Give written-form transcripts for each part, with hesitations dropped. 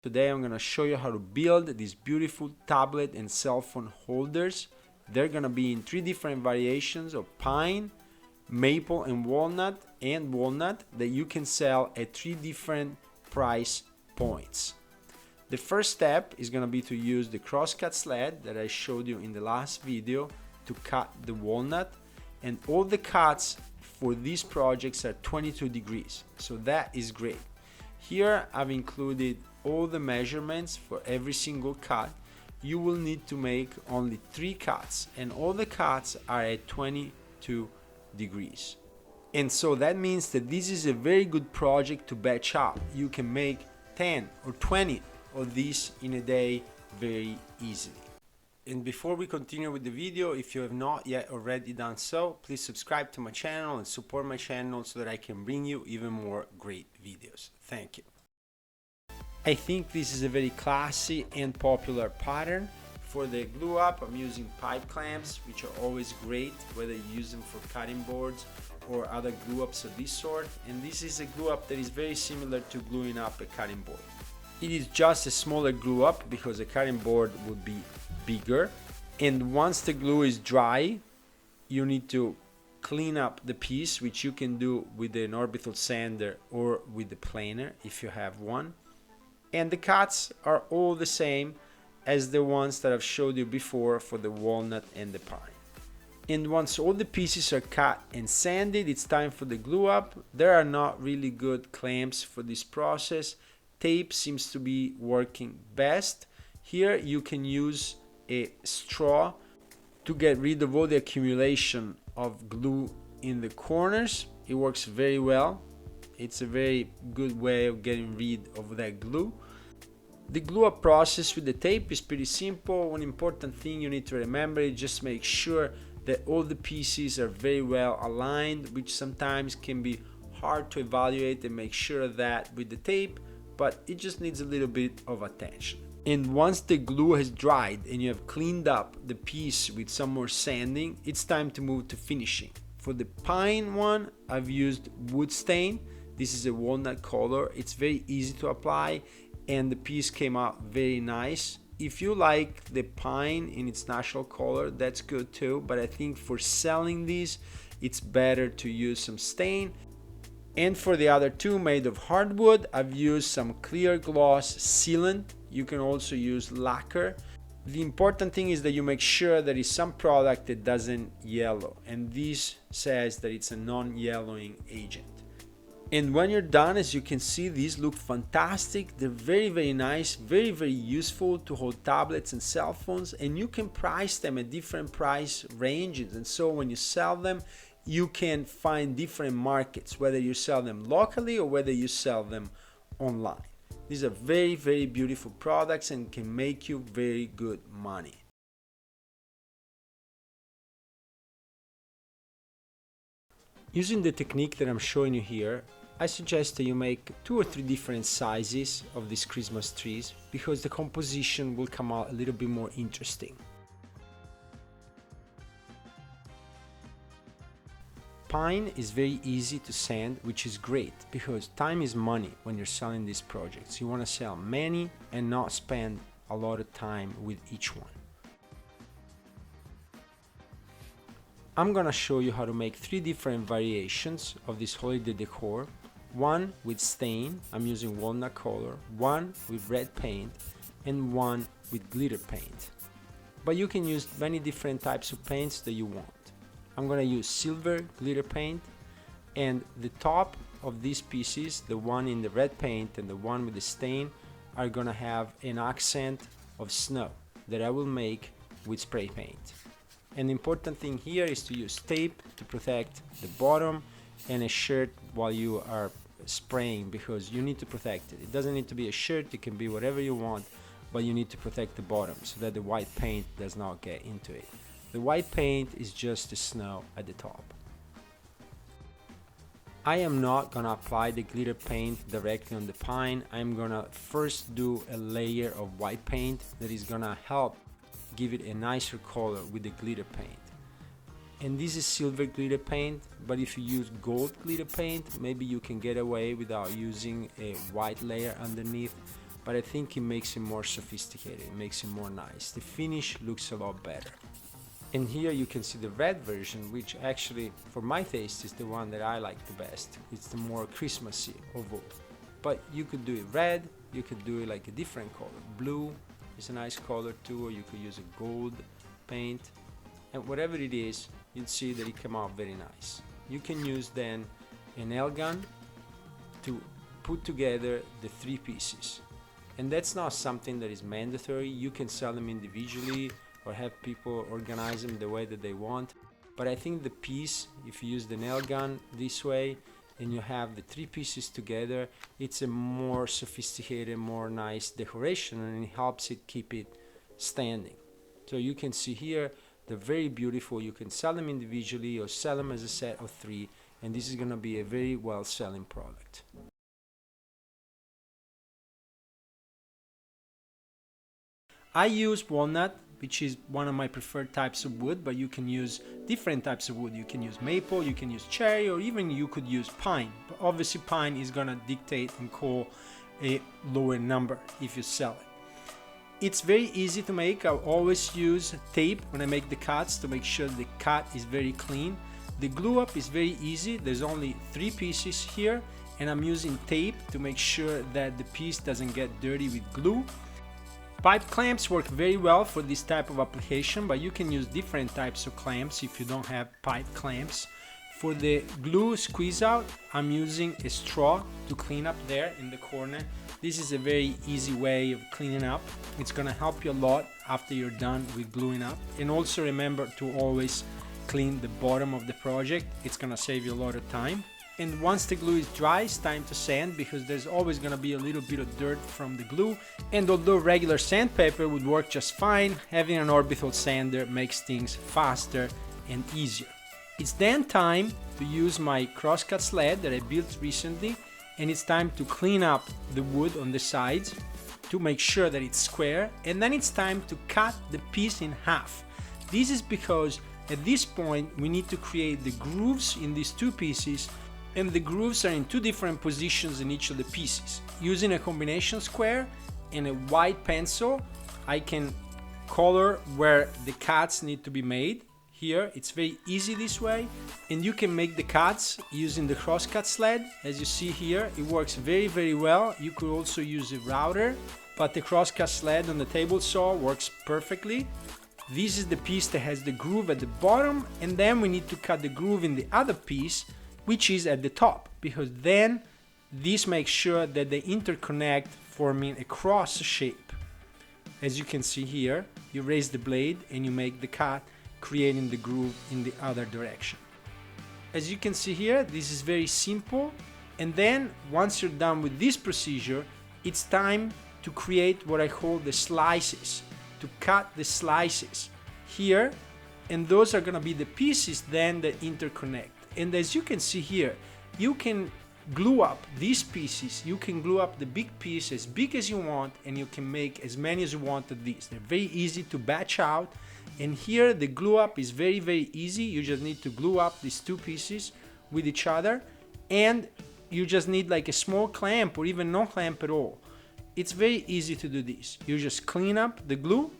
Today I'm going to show you how to build these beautiful tablet and cell phone holders. They're going to be in 3 different variations of pine, maple and walnut that you can sell at 3 different price points. The first step is going to be to use the crosscut sled that I showed you in the last video to cut the walnut, and all the cuts for these projects are 22 degrees, so that is great. Here I've included all the measurements for every single cut. You will need to make only 3 cuts, and all the cuts are at 22 degrees. And so that means that this is a very good project to batch up. You can make 10 or 20 of these in a day very easily. And before we continue with the video, if you have not yet already done so, please subscribe to my channel and support my channel so that I can bring you even more great videos. Thank you. I think this is a very classy and popular pattern. For the glue up, I'm using pipe clamps, which are always great, whether you use them for cutting boards or other glue ups of this sort. And this is a glue up that is very similar to gluing up a cutting board. It is just a smaller glue up because a cutting board would be bigger. And once the glue is dry, you need to clean up the piece, which you can do with an orbital sander or with the planer if you have one. And the cuts are all the same as the ones that I've showed you before for the walnut and the pine. And once all the pieces are cut and sanded, it's time for the glue up. There are not really good clamps for this process. Tape seems to be working best. Here you can use a straw to get rid of all the accumulation of glue in the corners. It works very well. It's a very good way of getting rid of that glue. The glue up process with the tape is pretty simple. One important thing you need to remember is just make sure that all the pieces are very well aligned, which sometimes can be hard to evaluate and make sure of that with the tape, but it just needs a little bit of attention. And once the glue has dried and you have cleaned up the piece with some more sanding, it's time to move to finishing. For the pine one, I've used wood stain. This is a walnut color. It's very easy to apply and the piece came out very nice. If you like the pine in its natural color, that's good too, but I think for selling these, it's better to use some stain. And for the other 2 made of hardwood, I've used some clear gloss sealant. You can also use lacquer. The important thing is that you make sure there is some product that doesn't yellow, and this says that it's a non-yellowing agent. And when you're done, as you can see, these look fantastic. They're very nice, very useful to hold tablets and cell phones, and you can price them at different price ranges. And so when you sell them, you can find different markets, whether you sell them locally or whether you sell them online. These are very beautiful products and can make you very good money. Using the technique that I'm showing you here, I suggest that you make 2 or 3 different sizes of these Christmas trees because the composition will come out a little bit more interesting. Pine is very easy to sand, which is great because time is money when you're selling these projects. You want to sell many and not spend a lot of time with each one. I'm gonna show you how to make 3 different variations of this holiday decor. One with stain, I'm using walnut color, one with red paint, and one with glitter paint. But you can use many different types of paints that you want. I'm gonna use silver glitter paint, and the top of these pieces, the one in the red paint and the one with the stain, are gonna have an accent of snow that I will make with spray paint. And the important thing here is to use tape to protect the bottom and a shirt while you are spraying, because you need to protect it. It doesn't need to be a shirt, it can be whatever you want, but you need to protect the bottom so that the white paint does not get into it. The white paint is just the snow at the top. I am not gonna apply the glitter paint directly on the pine. I'm gonna first do a layer of white paint that is gonna help give it a nicer color with the glitter paint. And this is silver glitter paint, but if you use gold glitter paint, maybe you can get away without using a white layer underneath. but I think it makes it more sophisticated, it makes it more nice. The finish looks a lot better. And here you can see the red version, which actually, for my taste, is the one that I like the best. It's the more Christmassy of all. But you could do it red, you could do it like a different color. Blue is a nice color too, or you could use a gold paint. And whatever it is, you'd see that it came out very nice. You can use then a nail gun to put together the three pieces. And that's not something that is mandatory. You can sell them individually or have people organize them the way that they want. But I think the piece, if you use the nail gun this way and you have the three pieces together, it's a more sophisticated, more nice decoration, and it helps it keep it standing. So you can see here, they're very beautiful. You can sell them individually or sell them as a set of three, and this is going to be a very well selling product. I use walnut, which is one of my preferred types of wood, but you can use different types of wood. You can use maple, you can use cherry, or even you could use pine. But obviously pine is gonna dictate and call a lower number if you sell it. It's very easy to make. I always use tape when I make the cuts to make sure the cut is very clean. The glue up is very easy. There's only three pieces here, and I'm using tape to make sure that the piece doesn't get dirty with glue. Pipe clamps work very well for this type of application, but you can use different types of clamps if you don't have pipe clamps. For the glue squeeze out, I'm using a straw to clean up there in the corner. This is a very easy way of cleaning up. It's gonna help you a lot after you're done with gluing up. And also remember to always clean the bottom of the project. It's gonna save you a lot of time. And once the glue is dry, it's time to sand, because there's always going to be a little bit of dirt from the glue. And although regular sandpaper would work just fine, having an orbital sander makes things faster and easier. It's then time to use my crosscut sled that I built recently, and it's time to clean up the wood on the sides to make sure that it's square, and then it's time to cut the piece in half. This is because at this point we need to create the grooves in these two pieces, and the grooves are in two different positions in each of the pieces. Using a combination square and a white pencil, I can color where the cuts need to be made. Here, it's very easy this way, and you can make the cuts using the crosscut sled. As you see here, it works very, very well. You could also use a router, but the crosscut sled on the table saw works perfectly. This is the piece that has the groove at the bottom, and then we need to cut the groove in the other piece, which is at the top, because then this makes sure that they interconnect, forming a cross shape. As you can see here, you raise the blade and you make the cut, creating the groove in the other direction. As you can see here, this is very simple. And then once you're done with this procedure, it's time to create what I call the slices, to cut the slices here, and those are going to be the pieces then that interconnect. And as you can see here, you can glue up these pieces. You can glue up the big piece as big as you want, and you can make as many as you want of these. They're very easy to batch out. And here the glue up is very, very easy. You just need to glue up these two pieces with each other, and you just need like a small clamp or even no clamp at all. It's very easy to do this. You just clean up the glue,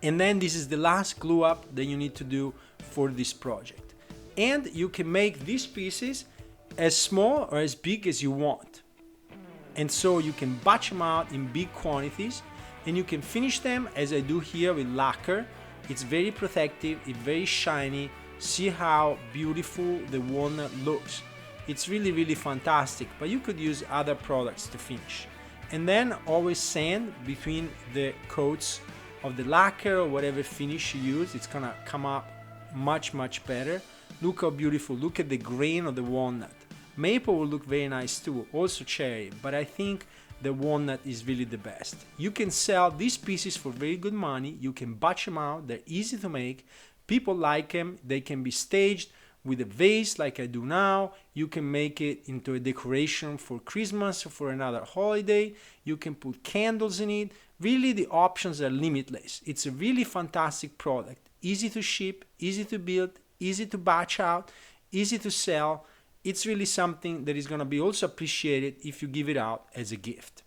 and then this is the last glue up that you need to do for this project. And you can make these pieces as small or as big as you want. And so you can batch them out in big quantities, and you can finish them as I do here with lacquer. It's very protective, it's very shiny. See how beautiful the walnut looks. It's really, really fantastic, but you could use other products to finish. And then always sand between the coats of the lacquer or whatever finish you use. It's gonna come up much, much better. Look how beautiful, look at the grain of the walnut. Maple will look very nice too, also cherry, but I think the walnut is really the best. You can sell these pieces for very good money. You can batch them out, they're easy to make. People like them, they can be staged with a vase like I do now. You can make it into a decoration for Christmas or for another holiday. You can put candles in it. Really, the options are limitless. It's a really fantastic product. Easy to ship, easy to build, easy to batch out, easy to sell. It's really something that is going to be also appreciated if you give it out as a gift.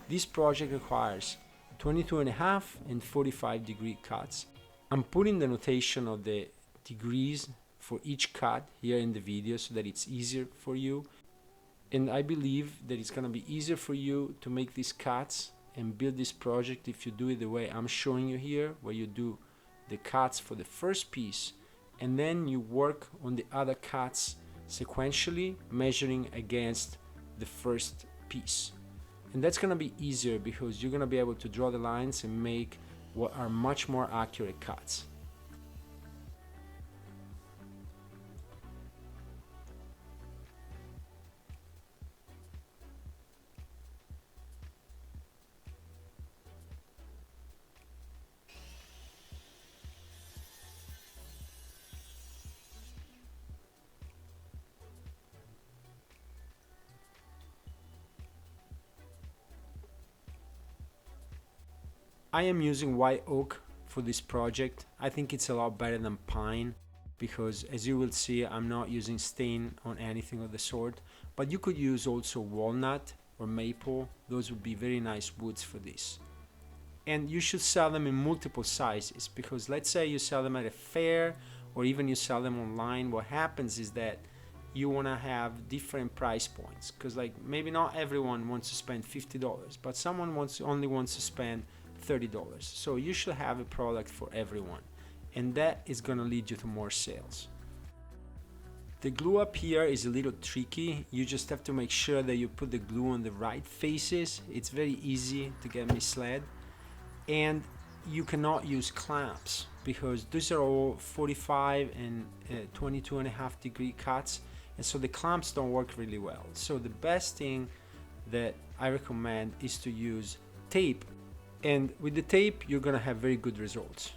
This project requires 22.5 and 45-degree cuts. I'm putting the notation of the degrees for each cut here in the video so that it's easier for you. And I believe that it's going to be easier for you to make these cuts and build this project if you do it the way I'm showing you here, where you do the cuts for the first piece and then you work on the other cuts sequentially, measuring against the first piece. And that's going to be easier because you're going to be able to draw the lines and make what are much more accurate cuts. I am using white oak for this project. I think it's a lot better than pine because, as you will see, I'm not using stain on anything of the sort, but you could use also walnut or maple. Those would be very nice woods for this. And you should sell them in multiple sizes because let's say you sell them at a fair or even you sell them online. What happens is that you want to have different price points because, like, maybe not everyone wants to spend $50, but someone only wants to spend $30. So you should have a product for everyone, and that is going to lead you to more sales. The glue up here is a little tricky. You just have to make sure that you put the glue on the right faces. It's very easy to get misled, and you cannot use clamps because these are all 45 and 22.5-degree cuts, and so the clamps don't work really well. So the best thing that I recommend is to use tape. And with the tape, you're gonna have very good results.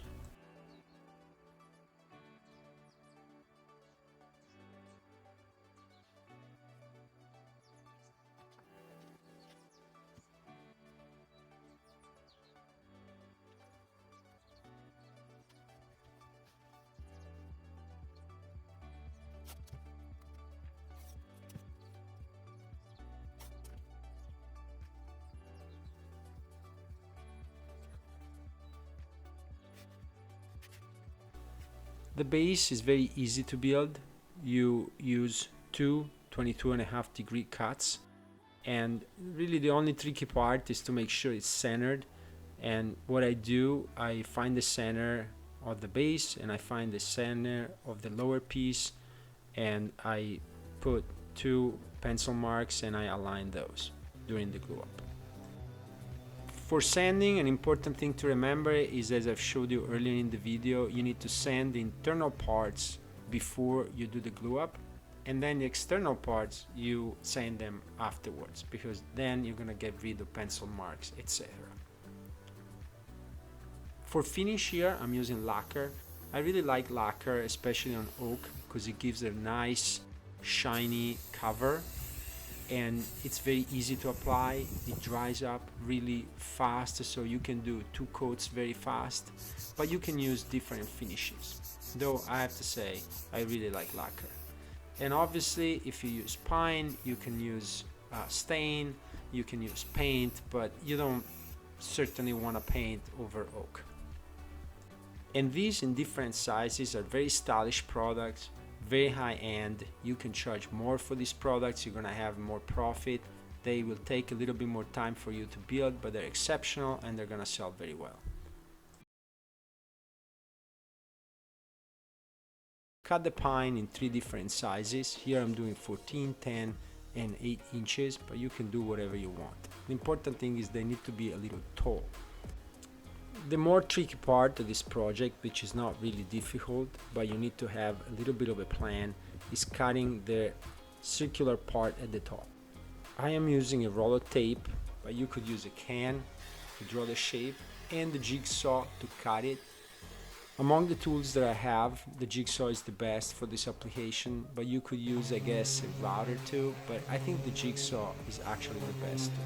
The base is very easy to build. You use two 22.5-degree cuts, and really the only tricky part is to make sure it's centered. And what I do, I find the center of the base and I find the center of the lower piece, and I put two pencil marks and I align those during the glue up. For sanding, an important thing to remember is, as I've showed you earlier in the video, you need to sand the internal parts before you do the glue up, and then the external parts you sand them afterwards because then you're gonna get rid of pencil marks, etc. For finish here, I'm using lacquer. I really like lacquer, especially on oak, because it gives a nice shiny cover and it's very easy to apply. It dries up really fast, so you can do 2 coats very fast, but you can use different finishes, though I have to say I really like lacquer. And obviously if you use pine, you can use stain, you can use paint, but you don't certainly want to paint over oak. And these in different sizes are very stylish products, very high end. You can charge more for these products, you're gonna have more profit. They will take a little bit more time for you to build, but they're exceptional and they're gonna sell very well. Cut the pine in 3 different sizes. Here I'm doing 14, 10 and 8 inches, but you can do whatever you want. The important thing is they need to be a little tall. The more tricky part of this project, which is not really difficult, but you need to have a little bit of a plan, is cutting the circular part at the top. I am using a roll of tape, but you could use a can to draw the shape and the jigsaw to cut it. Among the tools that I have, the jigsaw is the best for this application, but you could use, I guess, a router too, but I think the jigsaw is actually the best tool.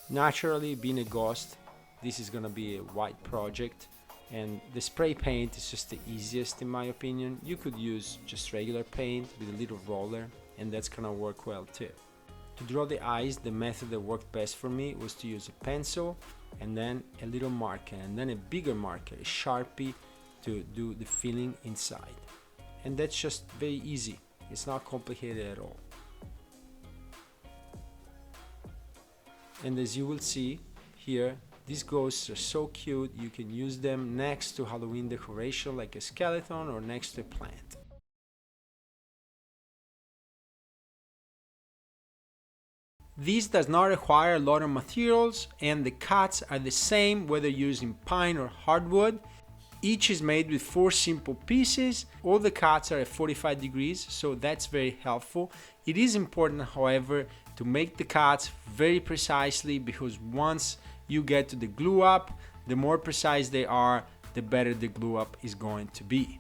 Naturally, being a ghost, this is gonna be a white project, and the spray paint is just the easiest in my opinion. You could use just regular paint with a little roller, and that's gonna work well too. To draw the eyes, the method that worked best for me was to use a pencil and then a little marker and then a bigger marker, a Sharpie, to do the filling inside. And that's just very easy. It's not complicated at all. And as you will see here, these ghosts are so cute. You can use them next to Halloween decoration like a skeleton or next to a plant. This does not require a lot of materials, and the cuts are the same whether using pine or hardwood. Each is made with 4 simple pieces. All the cuts are at 45 degrees, so that's very helpful. It is important, however, to make the cuts very precisely, because once you get to the glue up, the more precise they are, the better the glue up is going to be.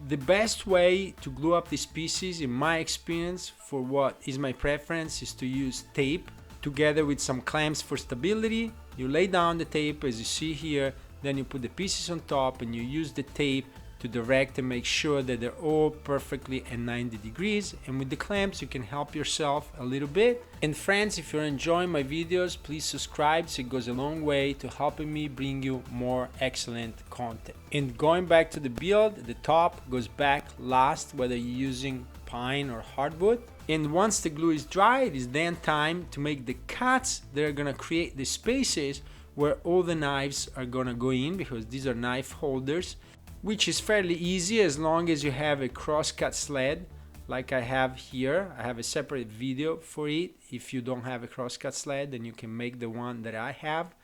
The best way to glue up these pieces, in my experience, for what is my preference, is to use tape together with some clamps for stability. You lay down the tape as you see here, then you put the pieces on top and you use the tape to direct and make sure that they're all perfectly at 90 degrees. And with the clamps you can help yourself a little bit. And friends, if you're enjoying my videos, please subscribe, so it goes a long way to helping me bring you more excellent content. And going back to the build, the top goes back last whether you're using pine or hardwood. And once the glue is dry, it is then time to make the cuts that are gonna create the spaces where all the knives are gonna go in, because these are knife holders, which is fairly easy as long as you have a crosscut sled like I have here. I have a separate video for it. If you don't have a crosscut sled, then you can make the one that I have.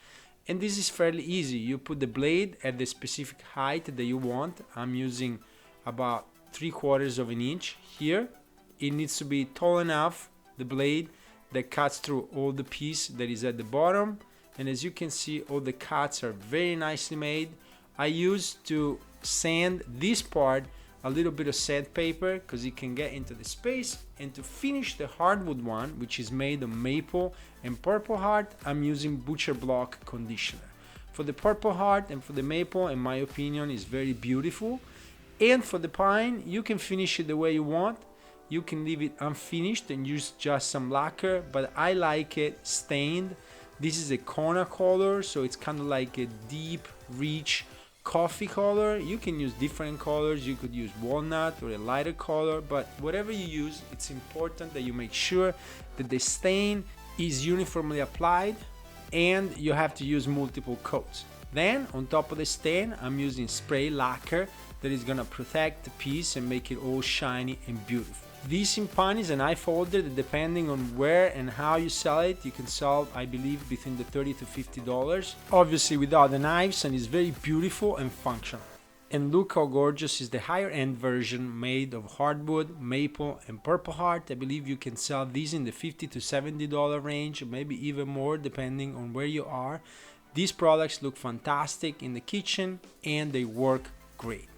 And this is fairly easy. You put the blade at the specific height that you want. I'm using about 3/4 of an inch here. It needs to be tall enough, the blade, that cuts through all the piece that is at the bottom. And as you can see, all the cuts are very nicely made. I used to sand this part a little bit of sandpaper because it can get into the space. And to finish the hardwood one, which is made of maple and purple heart, I'm using butcher block conditioner. For the purple heart and for the maple, in my opinion, is very beautiful. And for the pine, you can finish it the way you want. You can leave it unfinished and use just some lacquer, but I like it stained. This is a Kona color, so it's kind of like a deep, rich coffee color. You can use different colors. You could use walnut or a lighter color, but whatever you use, it's important that you make sure that the stain is uniformly applied, and you have to use multiple coats. Then on top of the stain, I'm using spray lacquer that is gonna protect the piece and make it all shiny and beautiful. This in pine is a knife holder that, depending on where and how you sell it, you can sell, I believe, between the $30 to $50. Obviously without the knives, and it's very beautiful and functional. And look how gorgeous is the higher end version made of hardwood, maple and purple heart. I believe you can sell these in the $50 to $70 range, maybe even more depending on where you are. These products look fantastic in the kitchen and they work great.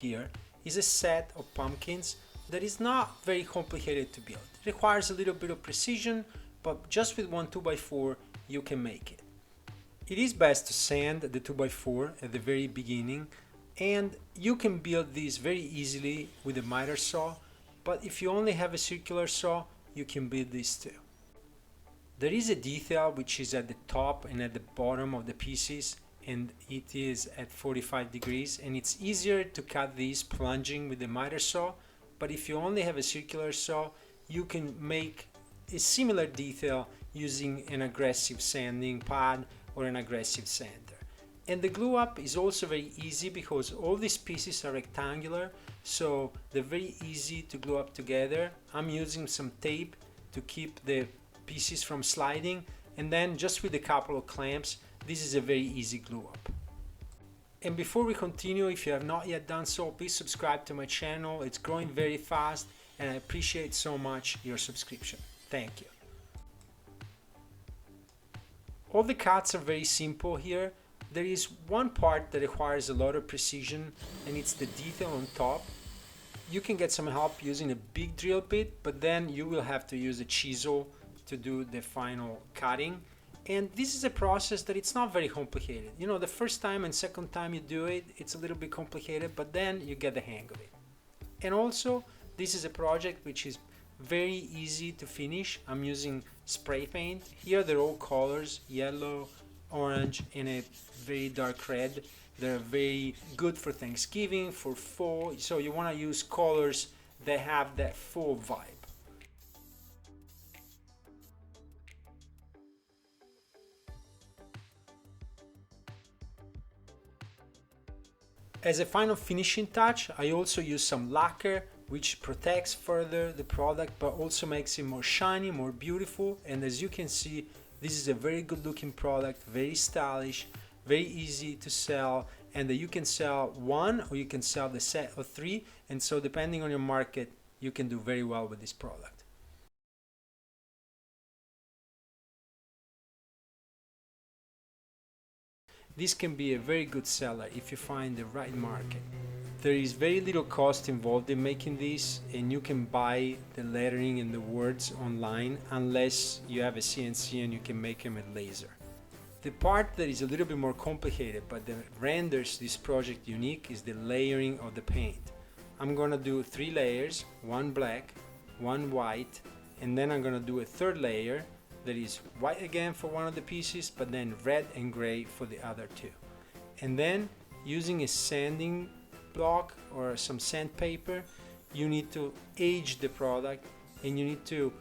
Here is a set of pumpkins that is not very complicated to build. It requires a little bit of precision, but just with one 2x4 you can make it. It is best to sand the 2x4 at the very beginning, and you can build these very easily with a miter saw, but if you only have a circular saw, you can build this too. There is a detail which is at the top and at the bottom of the pieces, and it is at 45 degrees, and it's easier to cut these plunging with the miter saw, but if you only have a circular saw, you can make a similar detail using an aggressive sanding pad or an aggressive sander. And the glue up is also very easy because all these pieces are rectangular, so they're very easy to glue up together. I'm using some tape to keep the pieces from sliding, and then just with a couple of clamps, this is a very easy glue up. And before we continue, if you have not yet done so, please subscribe to my channel. It's growing very fast and I appreciate so much your subscription. Thank you. All the cuts are very simple here. There is one part that requires a lot of precision, and it's the detail on top. You can get some help using a big drill bit, but then you will have to use a chisel to do the final cutting. And this is a process that it's not very complicated. You know, the first time and second time you do it, it's a little bit complicated, but then you get the hang of it. And also, this is a project which is very easy to finish. I'm using spray paint. Here they're all colors, yellow, orange, and a very dark red. They're very good for Thanksgiving, for fall. So you want to use colors that have that fall vibe. As a final finishing touch, I also use some lacquer, which protects further the product but also makes it more shiny, more beautiful. And as you can see, this is a very good looking product, very stylish, very easy to sell, and that you can sell one or you can sell the set of three. And so depending on your market, you can do very well with this product. This can be a very good seller if you find the right market. There is very little cost involved in making this, and you can buy the lettering and the words online unless you have a CNC and you can make them with laser. The part that is a little bit more complicated but that renders this project unique is the layering of the paint. I'm gonna do 3 layers, 1 black, 1 white, and then I'm gonna do a third layer that is white again for one of the pieces, but then red and gray for the other 2. And then using a sanding block or some sandpaper, you need to age the product and you need to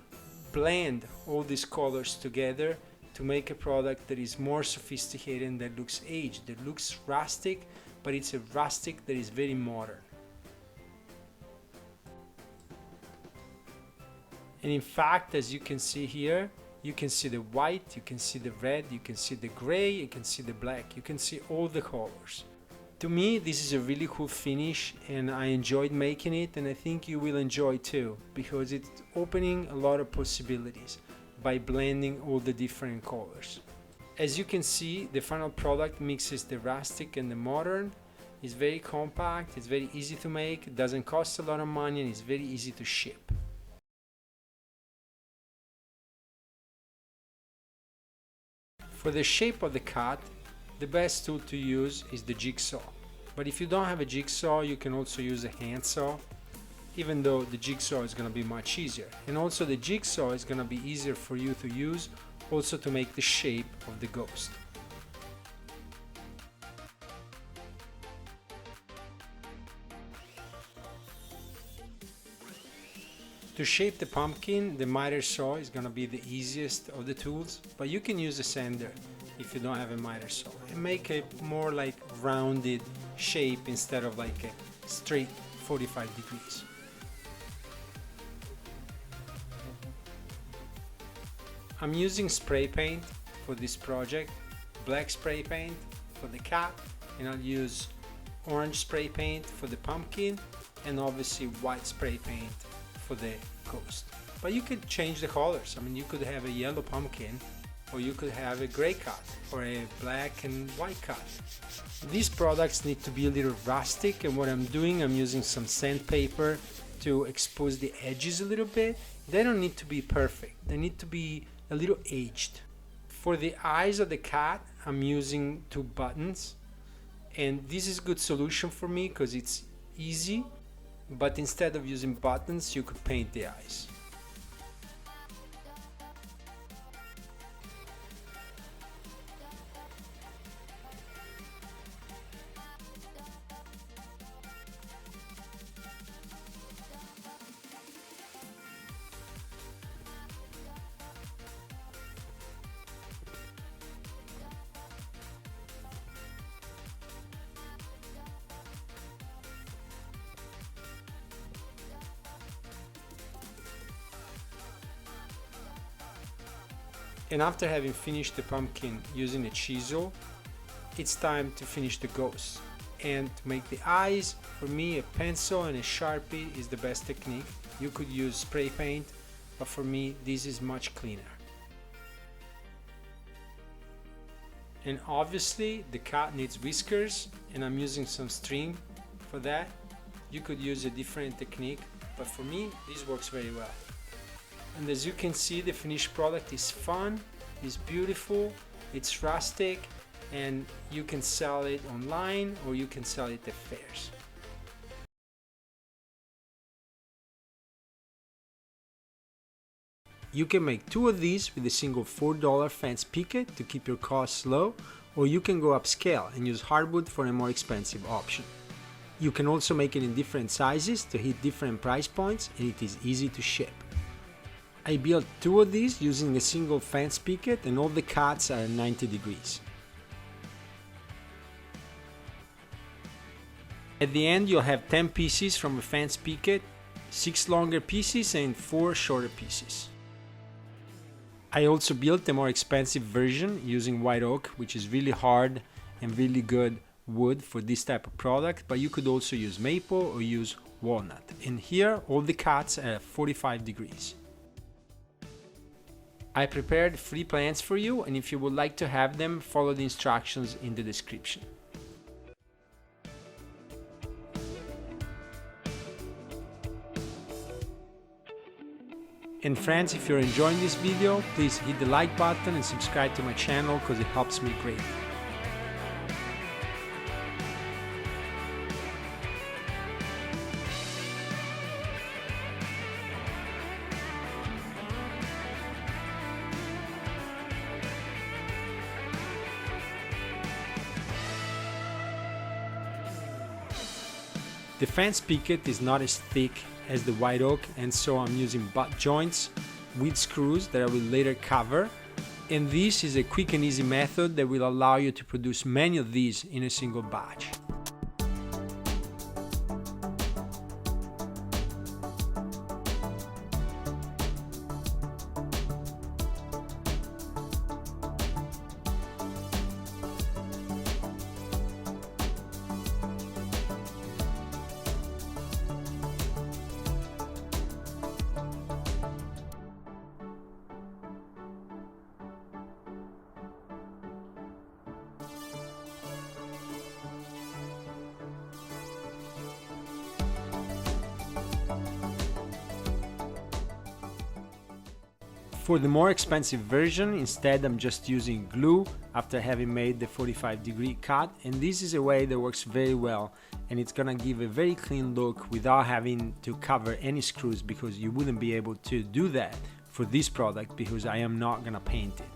blend all these colors together to make a product that is more sophisticated and that looks aged, that looks rustic, but it's a rustic that is very modern. And in fact, as you can see here, you can see the white, you can see the red, you can see the gray, you can see the black, you can see all the colors. To me, this is a really cool finish and I enjoyed making it, and I think you will enjoy too, because it's opening a lot of possibilities by blending all the different colors. As you can see, the final product mixes the rustic and the modern. It's very compact, it's very easy to make, it doesn't cost a lot of money, and it's very easy to ship. For the shape of the cut, the best tool to use is the jigsaw. But if you don't have a jigsaw, you can also use a handsaw, even though the jigsaw is going to be much easier. And also the jigsaw is going to be easier for you to use, also to make the shape of the ghost. To shape the pumpkin, the miter saw is going to be the easiest of the tools, but you can use a sander if you don't have a miter saw and make a more like rounded shape instead of like a straight 45 degrees. I'm using spray paint for this project, black spray paint for the cat, and I'll use orange spray paint for the pumpkin, and obviously white spray paint for the ghost. But you could change the colors. I mean, you could have a yellow pumpkin, or you could have a gray cut, or a black and white cut. These products need to be a little rustic, and what I'm doing, I'm using some sandpaper to expose the edges a little bit. They don't need to be perfect. They need to be a little aged. For the eyes of the cat, I'm using 2 buttons, and this is a good solution for me because it's easy. But instead of using buttons, you could paint the eyes. And after having finished the pumpkin using a chisel, it's time to finish the ghost. And to make the eyes, for me a pencil and a Sharpie is the best technique. You could use spray paint, but for me this is much cleaner. And obviously the cat needs whiskers, and I'm using some string for that. You could use a different technique, but for me this works very well. And as you can see, the finished product is fun, it's beautiful, it's rustic, and you can sell it online or you can sell it at fairs. You can make 2 of these with a single $4 fence picket to keep your costs low, or you can go upscale and use hardwood for a more expensive option. You can also make it in different sizes to hit different price points, and it is easy to ship. I built 2 of these using a single fence picket, and all the cuts are 90 degrees. At the end you'll have 10 pieces from a fence picket, 6 longer pieces and 4 shorter pieces. I also built a more expensive version using white oak, which is really hard and really good wood for this type of product, but you could also use maple or use walnut. And here all the cuts are 45 degrees. I prepared free plans for you, and if you would like to have them, follow the instructions in the description. And friends, if you're enjoying this video, please hit the like button and subscribe to my channel because it helps me greatly. The fence picket is not as thick as the white oak, and so I'm using butt joints with screws that I will later cover, and this is a quick and easy method that will allow you to produce many of these in a single batch. For the more expensive version, instead I'm just using glue after having made the 45-degree cut, and this is a way that works very well, and it's gonna give a very clean look without having to cover any screws, because you wouldn't be able to do that for this product because I am not gonna paint it.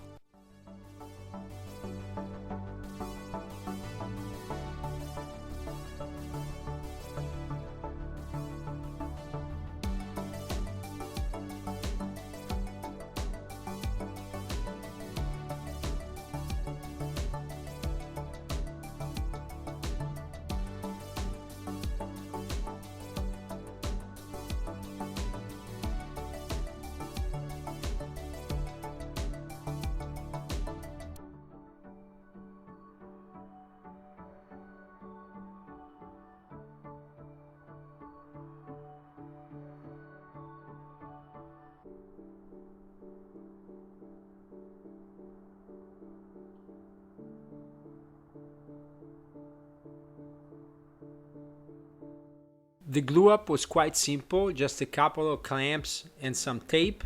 The glue up was quite simple, just a couple of clamps and some tape,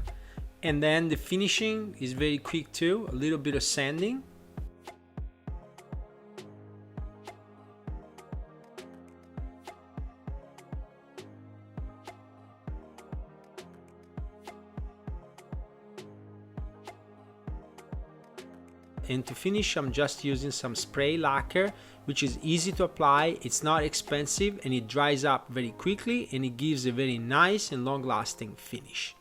and then the finishing is very quick too, a little bit of sanding. And to finish, I'm just using some spray lacquer, which is easy to apply, it's not expensive, and it dries up very quickly, and it gives a very nice and long-lasting finish.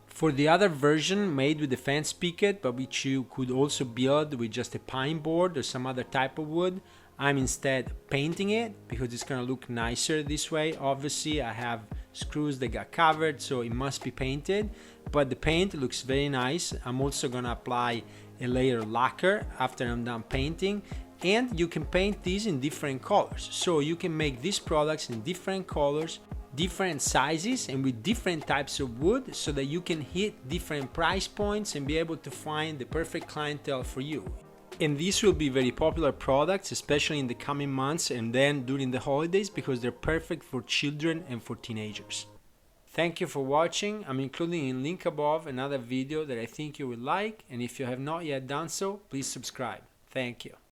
For the other version made with the fence picket, but which you could also build with just a pine board or some other type of wood, I'm instead painting it because it's gonna look nicer this way. Obviously I have screws that got covered, so it must be painted, but the paint looks very nice. I'm also gonna apply a layer of lacquer after I'm done painting, and you can paint these in different colors, so you can make these products in different colors, different sizes, and with different types of wood, so that you can hit different price points and be able to find the perfect clientele for you. And these will be very popular products, especially in the coming months and then during the holidays, because they're perfect for children and for teenagers. Thank you for watching. I'm including in link above another video that I think you will like, and if you have not yet done so, please subscribe. Thank you.